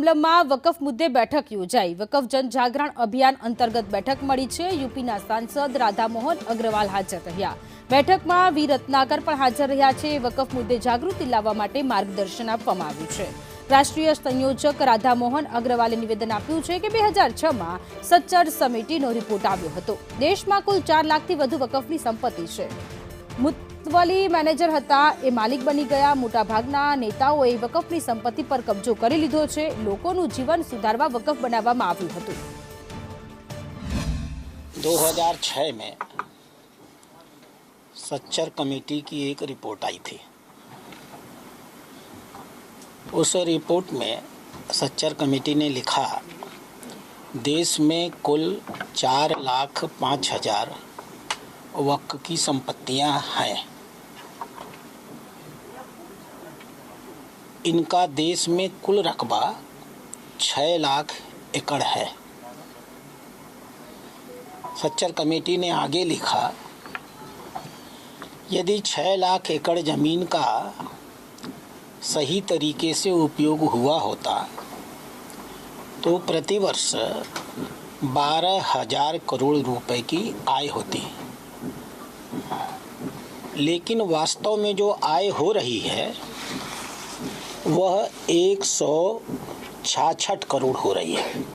કમલમમાં વકફ મુદ્દે બેઠક યોજાઈ। વકફ જનજાગરણ અભિયાન અંતર્ગત બેઠક મળી છે। યુપીના સાંસદ રાધામોહન અગ્રવાલ હાજર રહ્યા। બેઠકમાં વી રત્નાકર પણ હાજર રહ્યા છે। વકફ મુદ્દે જાગૃતિ લાવવા માટે માર્ગદર્શન આપવામાં આવ્યું છે। રાષ્ટ્રીય સંયોજક રાધામોહન અગ્રવાલે નિવેદન આપ્યું છે કે 2006માં સચ્ચર સમિતિનો રિપોર્ટ આવ્યો હતો। દેશમાં કુલ 4 લાખથી વધુ વકફની સંપત્તિ છે। મુતવલી મેનેજર હતા એ માલિક બની ગયા। મોટાભાગના નેતાઓએ વકફની સંપત્તિ પર કબજો કરી લીધો છે। લોકોનું જીવન સુધારવા વકફ બનાવવામાં આવ્યું હતું। 2006 में सच्चर कमेटी की एक रिपोर्ट आई थी। उस रिपोर्ट में सच्चर कमेटी ने लिखा देश में कुल 4,05,000 वक्फ की संपत्तियां हैं। इनका देश में कुल रकबा 6 लाख एकड़ है। सच्चर कमेटी ने आगे लिखा यदि 6 लाख एकड़ जमीन का सही तरीके से उपयोग हुआ होता तो प्रतिवर्ष 12,000 करोड़ रुपए की आय होती। लेकिन वास्तव में जो आय हो रही है वह 166 करोड़ हो रही है।